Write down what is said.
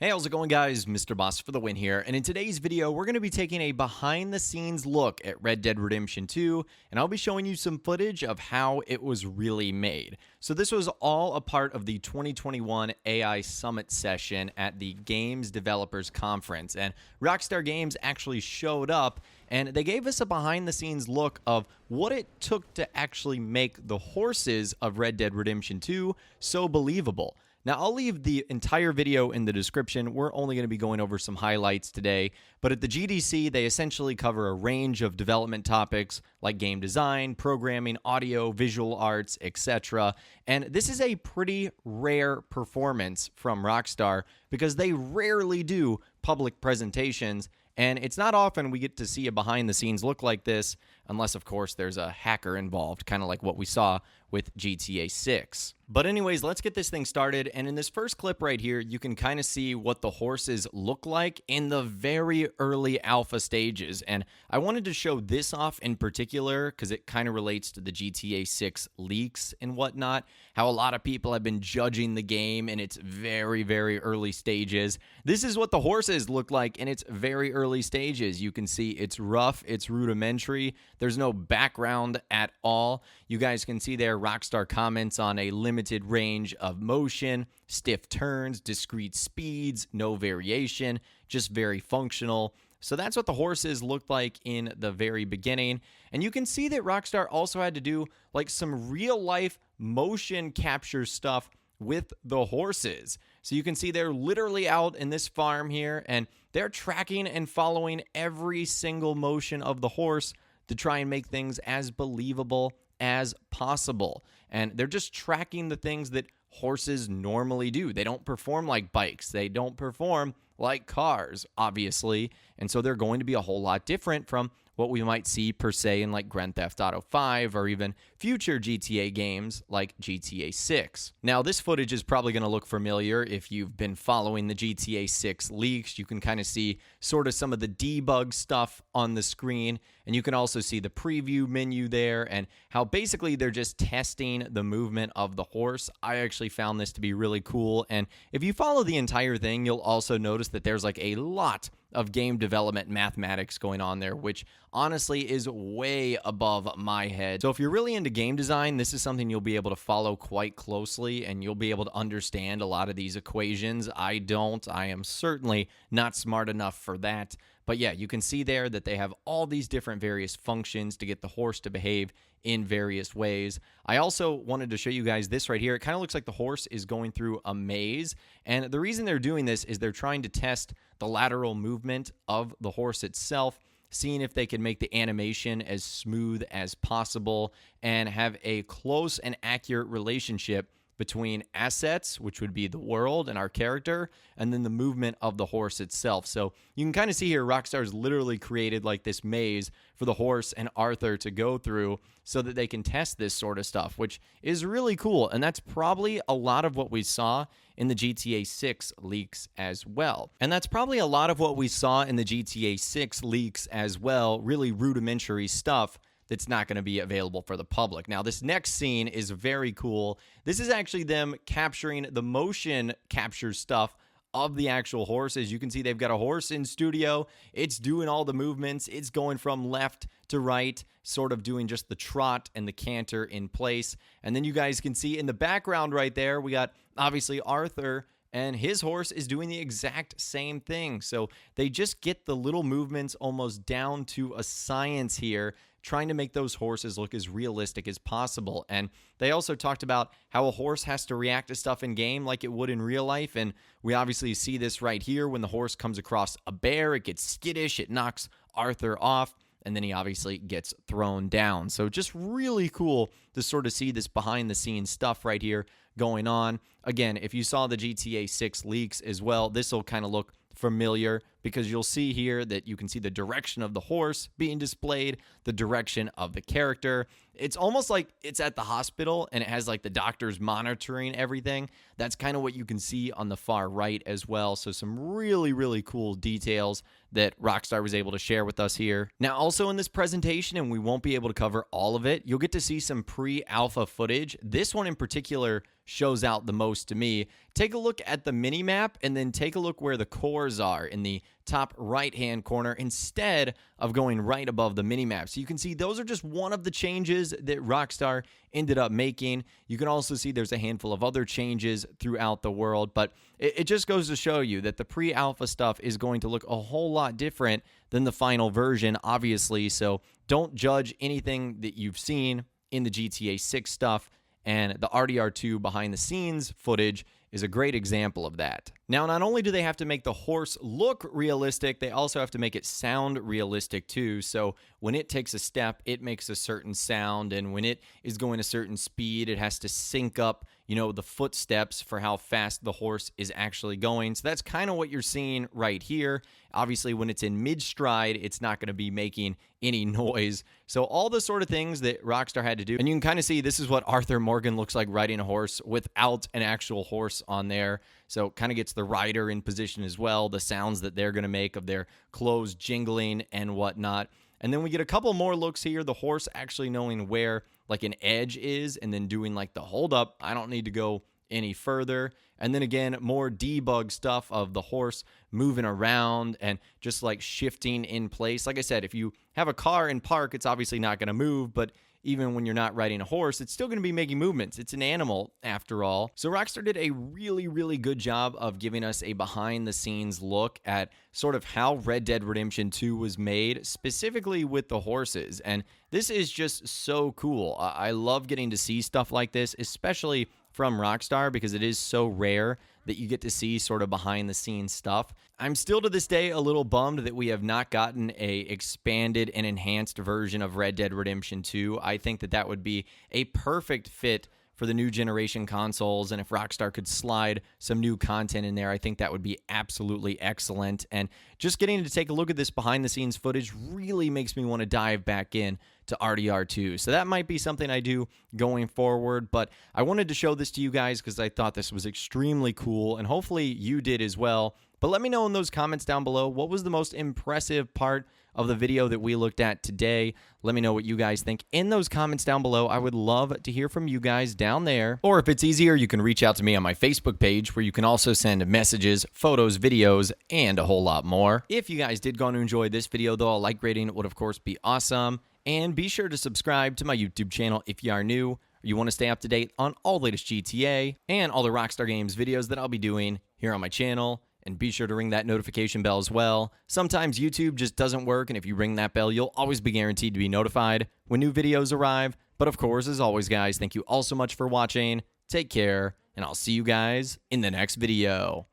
Hey, how's it going, guys? Mr. Boss for the win here, and in today's video, we're going to be taking a behind-the-scenes look at Red Dead Redemption 2, and I'll be showing you some footage of how it was really made. So this was all a part of the 2021 AI Summit session at the Games Developers Conference, and Rockstar Games actually showed up, and they gave us a behind-the-scenes look of what it took to actually make the horses of Red Dead Redemption 2 so believable. Now, I'll leave the entire video in the description. We're only going to be going over some highlights today. But at the GDC, they essentially cover a range of development topics like game design, programming, audio, visual arts, etc. And this is a pretty rare performance from Rockstar because they rarely do public presentations. And it's not often we get to see a behind-the-scenes look like this, unless, of course, there's a hacker involved, kind of like what we saw with GTA 6. But anyways, let's get this thing started. And in this first clip right here, you can kind of see what the horses look like in the very early alpha stages. And I wanted to show this off in particular because it kind of relates to the GTA 6 leaks and whatnot, how a lot of people have been judging the game in its very, very early stages. This is what the horses look like in its very early stages. You can see it's rough, it's rudimentary. There's no background at all. You guys can see there Rockstar comments on a limited range of motion, stiff turns, discrete speeds, no variation, just very functional. So that's what the horses looked like in the very beginning. And you can see that Rockstar also had to do like some real life motion capture stuff with the horses. So you can see they're literally out in this farm here and they're tracking and following every single motion of the horse to try and make things as believable as possible. And they're just tracking the things that horses normally do. They don't perform like bikes. They don't perform like cars, obviously. And so they're going to be a whole lot different from what we might see per se in like Grand Theft Auto 5 or even future GTA games like GTA 6. Now, this footage is probably going to look familiar if you've been following the GTA 6 leaks. You can kind of see sort of some of the debug stuff on the screen, and you can also see the preview menu there and how basically they're just testing the movement of the horse. I actually found this to be really cool, and if you follow the entire thing, you'll also notice that there's like a lot of game development mathematics going on there, which honestly is way above my head. So if you're really into game design, this is something you'll be able to follow quite closely and you'll be able to understand a lot of these equations. I don't. I am certainly not smart enough for that. But yeah, you can see there that they have all these different various functions to get the horse to behave in various ways. I also wanted to show you guys this right here. It kind of looks like the horse is going through a maze. And the reason they're doing this is they're trying to test the lateral movement of the horse itself, seeing if they can make the animation as smooth as possible and have a close and accurate relationship between assets, which would be the world and our character, and then the movement of the horse itself. So you can kind of see here Rockstar's literally created like this maze for the horse and Arthur to go through so that they can test this sort of stuff, which is really cool. And that's probably a lot of what we saw in the GTA 6 leaks as well. And that's probably a lot of what we saw in the GTA 6 leaks as well, really rudimentary stuff that's not going to be available for the public. Now, this next scene is very cool. This is actually them capturing the motion capture stuff of the actual horses. You can see they've got a horse in studio. It's doing all the movements. It's going from left to right, sort of doing just the trot and the canter in place. And then you guys can see in the background right there, we got obviously Arthur, and his horse is doing the exact same thing. So they just get the little movements almost down to a science here, trying to make those horses look as realistic as possible. And they also talked about how a horse has to react to stuff in game like it would in real life. And we obviously see this right here when the horse comes across a bear. It gets skittish. It knocks Arthur off. And then he obviously gets thrown down. So just really cool to sort of see this behind the scenes stuff right here going on. Again, if you saw the GTA 6 leaks as well, this will kind of look familiar because you'll see here that you can see the direction of the horse being displayed, the direction of the character. It's almost like it's at the hospital and it has like the doctors monitoring everything. That's kind of what you can see on the far right as well. So some really, really cool details that Rockstar was able to share with us here. Now, also in this presentation, and we won't be able to cover all of it, you'll get to see some pre-alpha footage. This one in particular shows out the most to me. Take a look at the mini map and then take a look where the cores are in the top right-hand corner instead of going right above the mini map. So you can see those are just one of the changes that Rockstar ended up making. You can also see there's a handful of other changes throughout the world, but it just goes to show you that the pre-alpha stuff is going to look a whole lot different than the final version, obviously. So don't judge anything that you've seen in the GTA 6 stuff, and the RDR2 behind the scenes footage is a great example of that. Now, not only do they have to make the horse look realistic, they also have to make it sound realistic too. So when it takes a step, it makes a certain sound, and when it is going a certain speed, it has to sync up, the footsteps for how fast the horse is actually going. So that's kind of what you're seeing right here. Obviously, when it's in mid-stride, it's not going to be making any noise. So all the sort of things that Rockstar had to do. And you can kind of see this is what Arthur Morgan looks like riding a horse without an actual horse on there. So kind of gets the rider in position as well, the sounds that they're going to make of their clothes jingling and whatnot. And then we get a couple more looks here, the horse actually knowing where like an edge is and then doing like the hold up. I don't need to go any further. And then again, more debug stuff of the horse moving around and just like shifting in place. Like I said, if you have a car in park, it's obviously not going to move, but even when you're not riding a horse, it's still going to be making movements. It's an animal after all. So Rockstar did a really, really good job of giving us a behind the scenes look at sort of how Red Dead Redemption 2 was made, specifically with the horses. And this is just so cool. I love getting to see stuff like this, especially from Rockstar, because it is so rare that you get to see sort of behind the scenes stuff. I'm still to this day a little bummed that we have not gotten a expanded and enhanced version of Red Dead Redemption 2. I think that that would be a perfect fit for the new generation consoles, and if Rockstar could slide some new content in there, I think that would be absolutely excellent. And just getting to take a look at this behind the scenes footage really makes me want to dive back in to RDR2. So that might be something I do going forward, but I wanted to show this to you guys because I thought this was extremely cool, and hopefully you did as well. But let me know in those comments down below, what was the most impressive part of the video that we looked at today? Let me know what you guys think in those comments down below. I would love to hear from you guys down there. Or if it's easier, you can reach out to me on my Facebook page, where you can also send messages, photos, videos, and a whole lot more. If you guys did go on to enjoy this video, though, a like rating would of course be awesome. And be sure to subscribe to my YouTube channel if you are new, or you want to stay up to date on all the latest GTA and all the Rockstar Games videos that I'll be doing here on my channel. And be sure to ring that notification bell as well. Sometimes YouTube just doesn't work, and if you ring that bell, you'll always be guaranteed to be notified when new videos arrive. But of course, as always, guys, thank you all so much for watching. Take care, and I'll see you guys in the next video.